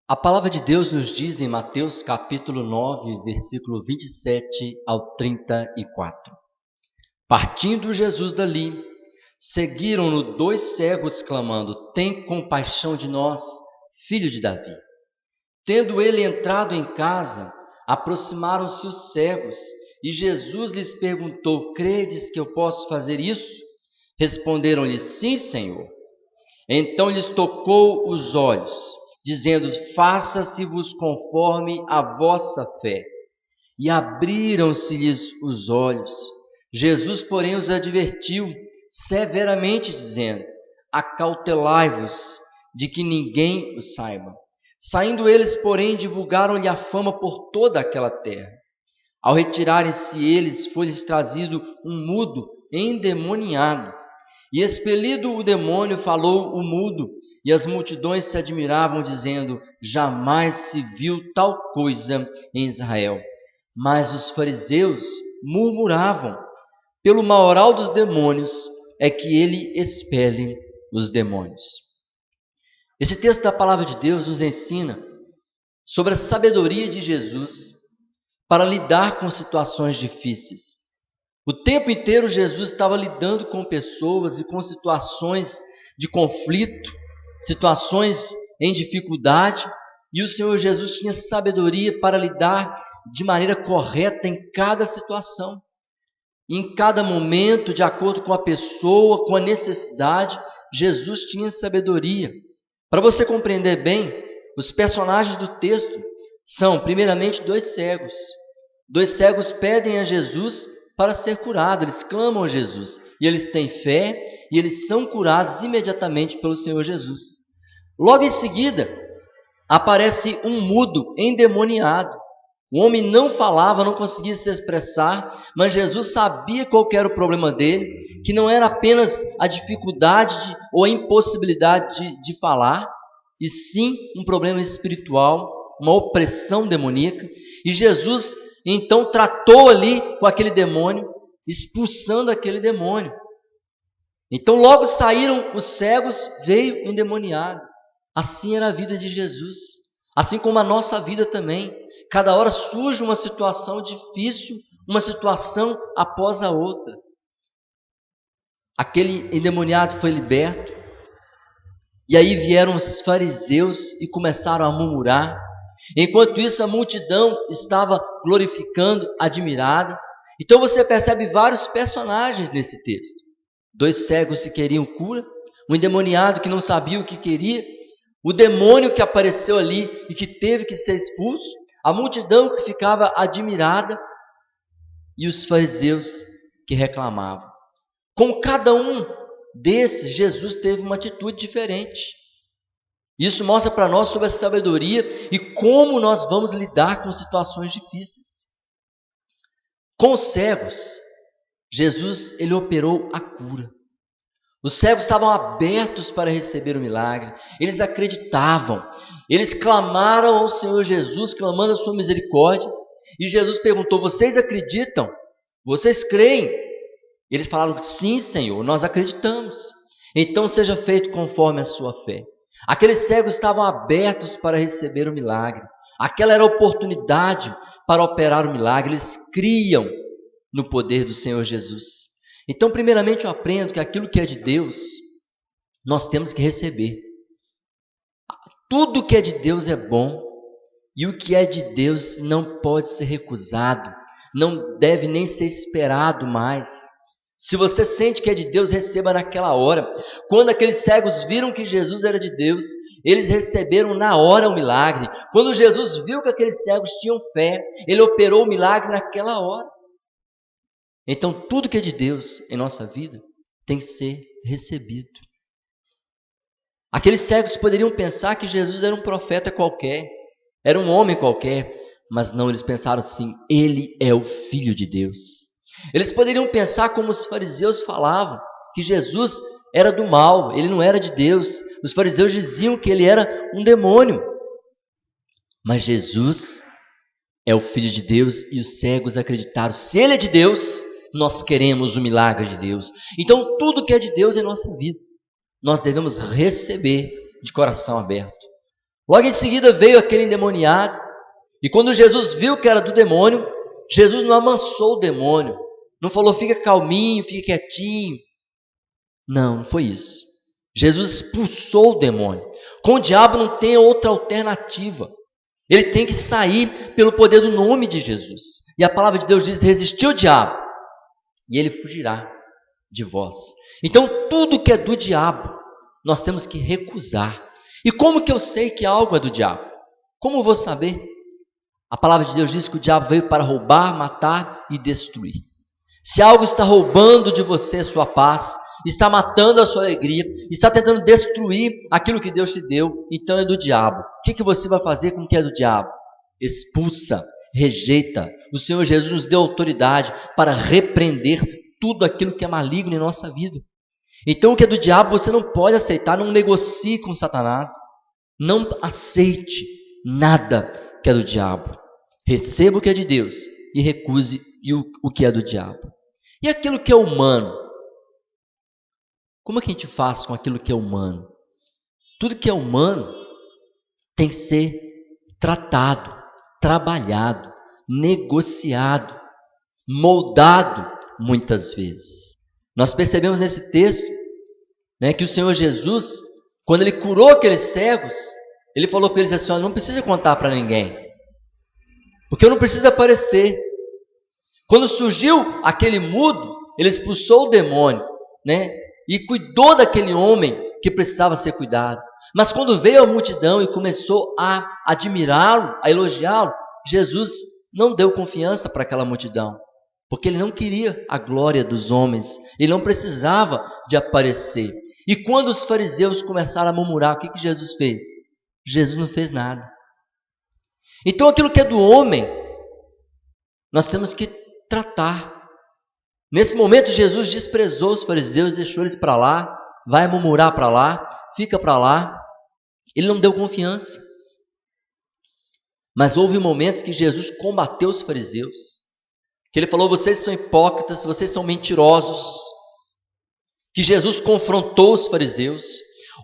A palavra de Deus nos diz em Mateus capítulo 9, versículo 27 ao 34. Partindo Jesus dali, seguiram-no 2 cegos, clamando: Tem compaixão de nós, filho de Davi. Tendo ele entrado em casa, aproximaram-se os cegos, e Jesus lhes perguntou: Credes que eu posso fazer isso? Responderam-lhe: Sim, Senhor. Então lhes tocou os olhos, dizendo: Faça-se-vos conforme a vossa fé. E abriram-se-lhes os olhos. Jesus, porém, os advertiu severamente, dizendo: Acautelai-vos de que ninguém o saiba. Saindo eles, porém, divulgaram-lhe a fama por toda aquela terra. Ao retirarem-se eles, foi-lhes trazido um mudo endemoniado. E expelido o demônio, falou o mudo, e as multidões se admiravam, dizendo: Jamais se viu tal coisa em Israel. Mas os fariseus murmuravam: Pelo maioral dos demônios é que ele expele os demônios. Esse texto da palavra de Deus nos ensina sobre a sabedoria de Jesus para lidar com situações difíceis. O tempo inteiro Jesus estava lidando com pessoas e com situações de conflito, situações em dificuldade, e o Senhor Jesus tinha sabedoria para lidar de maneira correta em cada situação, em cada momento, de acordo com a pessoa, com a necessidade. Jesus tinha sabedoria. Para você compreender bem, os personagens do texto são, primeiramente, 2 cegos. 2 cegos pedem a Jesus para ser curado, eles clamam a Jesus, e eles têm fé, e eles são curados imediatamente pelo Senhor Jesus. Logo em seguida, aparece um mudo endemoniado. O homem não falava, não conseguia se expressar, mas Jesus sabia qual era o problema dele, que não era apenas a dificuldade ou a impossibilidade de falar, e sim um problema espiritual, uma opressão demoníaca. E Jesus então tratou ali com aquele demônio, expulsando aquele demônio. Então logo saíram os cegos, veio o endemoniado. Assim era a vida de Jesus, assim como a nossa vida também. Cada hora surge uma situação difícil, uma situação após a outra. Aquele endemoniado foi liberto, e aí vieram os fariseus e começaram a murmurar. Enquanto isso, a multidão estava glorificando, admirada. Então você percebe vários personagens nesse texto. 2 cegos que queriam cura, um endemoniado que não sabia o que queria, o demônio que apareceu ali e que teve que ser expulso, a multidão que ficava admirada e os fariseus que reclamavam. Com cada um desses, Jesus teve uma atitude diferente. Isso mostra para nós sobre a sabedoria e como nós vamos lidar com situações difíceis. Com os cegos, Jesus ele operou a cura. Os cegos estavam abertos para receber o milagre, eles acreditavam, eles clamaram ao Senhor Jesus, clamando a sua misericórdia, e Jesus perguntou: Vocês acreditam? Vocês creem? Eles falaram: Sim, Senhor, nós acreditamos. Então seja feito conforme a sua fé. Aqueles cegos estavam abertos para receber o milagre. Aquela era a oportunidade para operar o milagre. Eles criam no poder do Senhor Jesus. Então, primeiramente, eu aprendo que aquilo que é de Deus, nós temos que receber. Tudo que é de Deus é bom, e o que é de Deus não pode ser recusado, não deve nem ser esperado mais. Se você sente que é de Deus, receba naquela hora. Quando aqueles cegos viram que Jesus era de Deus, eles receberam na hora o milagre. Quando Jesus viu que aqueles cegos tinham fé, ele operou o milagre naquela hora. Então, tudo que é de Deus em nossa vida tem que ser recebido. Aqueles cegos poderiam pensar que Jesus era um profeta qualquer, era um homem qualquer, mas não, eles pensaram assim: ele é o Filho de Deus. Eles poderiam pensar como os fariseus falavam, que Jesus era do mal, ele não era de Deus. Os fariseus diziam que ele era um demônio. Mas Jesus é o Filho de Deus, e os cegos acreditaram: se ele é de Deus, nós queremos o milagre de Deus. Então tudo que é de Deus em nossa vida, nós devemos receber de coração aberto. Logo em seguida veio aquele endemoniado, e quando Jesus viu que era do demônio, Jesus não amansou o demônio, não falou fica calminho, fica quietinho. Não foi isso. Jesus expulsou o demônio. Com o diabo não tem outra alternativa. Ele tem que sair pelo poder do nome de Jesus. E a palavra de Deus diz, resistiu o diabo, e ele fugirá de vós. Então tudo que é do diabo, nós temos que recusar. E como que eu sei que algo é do diabo? Como eu vou saber? A palavra de Deus diz que o diabo veio para roubar, matar e destruir. Se algo está roubando de você a sua paz, está matando a sua alegria, está tentando destruir aquilo que Deus te deu, então é do diabo. O que você vai fazer com o que é do diabo? Expulsa, rejeita. O Senhor Jesus nos deu autoridade para repreender tudo aquilo que é maligno em nossa vida. Então o que é do diabo você não pode aceitar, não negocie com Satanás. Não aceite nada que é do diabo. Receba o que é de Deus e recuse o que é do diabo. E aquilo que é humano? Como é que a gente faz com aquilo que é humano? Tudo que é humano tem que ser tratado, trabalhado, negociado, moldado muitas vezes. Nós percebemos nesse texto, né, que o Senhor Jesus, quando Ele curou aqueles cegos, Ele falou para eles assim, não precisa contar para ninguém, porque eu não preciso aparecer. Quando surgiu aquele mudo, Ele expulsou o demônio, né, e cuidou daquele homem que precisava ser cuidado. Mas quando veio a multidão e começou a admirá-lo, a elogiá-lo, Jesus não deu confiança para aquela multidão, porque ele não queria a glória dos homens, ele não precisava de aparecer. E quando os fariseus começaram a murmurar, o que Jesus fez? Jesus não fez nada. Então aquilo que é do homem, nós temos que tratar. Nesse momento Jesus desprezou os fariseus, deixou eles para lá, vai murmurar para lá, fica para lá. Ele não deu confiança. Mas houve momentos que Jesus combateu os fariseus, que ele falou, vocês são hipócritas, vocês são mentirosos, que Jesus confrontou os fariseus.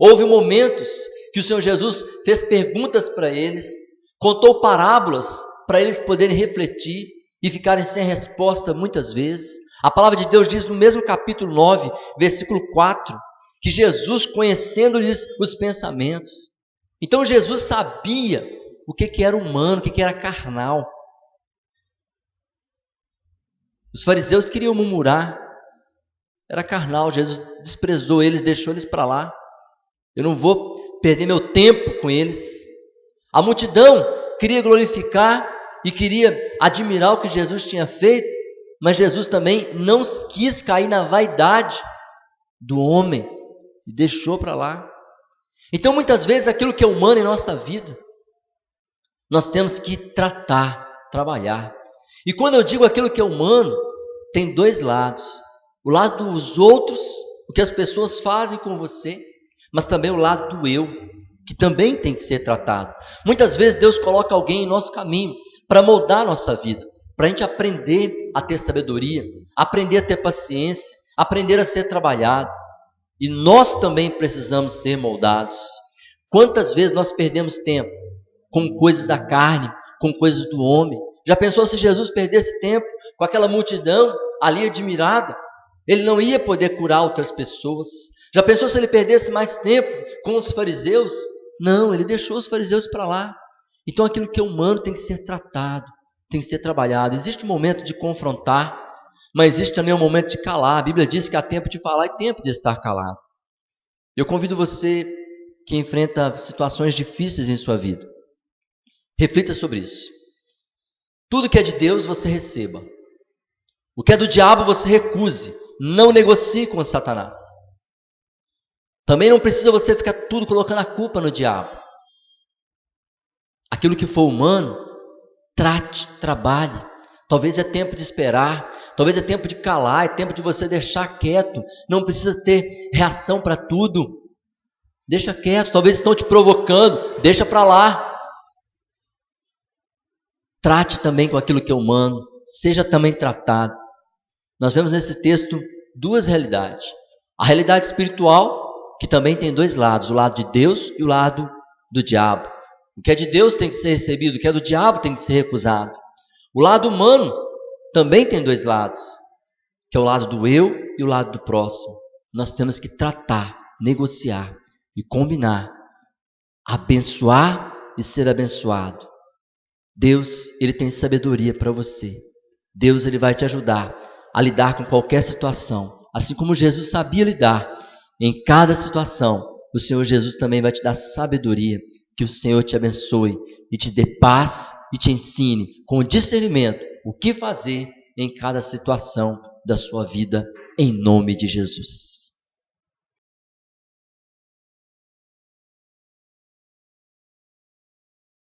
Houve momentos que o Senhor Jesus fez perguntas para eles, contou parábolas para eles poderem refletir e ficarem sem resposta muitas vezes. A palavra de Deus diz no mesmo capítulo 9, versículo 4, que Jesus, conhecendo-lhes os pensamentos. Então Jesus sabia o que era humano, o que era carnal. Os fariseus queriam murmurar, era carnal. Jesus desprezou eles, deixou eles para lá. Eu não vou perder meu tempo com eles. A multidão queria glorificar e queria admirar o que Jesus tinha feito, mas Jesus também não quis cair na vaidade do homem e deixou para lá. Então muitas vezes aquilo que é humano em nossa vida, nós temos que tratar, trabalhar. E quando eu digo aquilo que é humano, tem dois lados. O lado dos outros, o que as pessoas fazem com você, mas também o lado do eu, que também tem que ser tratado. Muitas vezes Deus coloca alguém em nosso caminho para moldar a nossa vida, para a gente aprender a ter sabedoria, aprender a ter paciência, aprender a ser trabalhado. E nós também precisamos ser moldados. Quantas vezes nós perdemos tempo com coisas da carne, com coisas do homem? Já pensou se Jesus perdesse tempo com aquela multidão ali admirada? Ele não ia poder curar outras pessoas. Já pensou se ele perdesse mais tempo com os fariseus? Não, ele deixou os fariseus para lá. Então aquilo que é humano tem que ser tratado, tem que ser trabalhado. Existe um momento de confrontar, mas existe também um momento de calar. A Bíblia diz que há tempo de falar e tempo de estar calado. Eu convido você que enfrenta situações difíceis em sua vida, reflita sobre isso. Tudo que é de Deus você receba. O que é do diabo você recuse. Não negocie com Satanás. Também não precisa você ficar tudo colocando a culpa no diabo. Aquilo que for humano, trate, trabalhe. Talvez é tempo de esperar, talvez é tempo de calar, é tempo de você deixar quieto. Não precisa ter reação para tudo. Deixa quieto, talvez estão te provocando, deixa para lá. Trate também com aquilo que é humano, seja também tratado. Nós vemos nesse texto duas realidades. A realidade espiritual, que também tem dois lados, o lado de Deus e o lado do diabo. O que é de Deus tem que ser recebido, o que é do diabo tem que ser recusado. O lado humano também tem dois lados, que é o lado do eu e o lado do próximo. Nós temos que tratar, negociar e combinar, abençoar e ser abençoado. Deus, Ele tem sabedoria para você. Deus, Ele vai te ajudar a lidar com qualquer situação. Assim como Jesus sabia lidar em cada situação, o Senhor Jesus também vai te dar sabedoria. Que o Senhor te abençoe e te dê paz e te ensine com discernimento o que fazer em cada situação da sua vida, em nome de Jesus.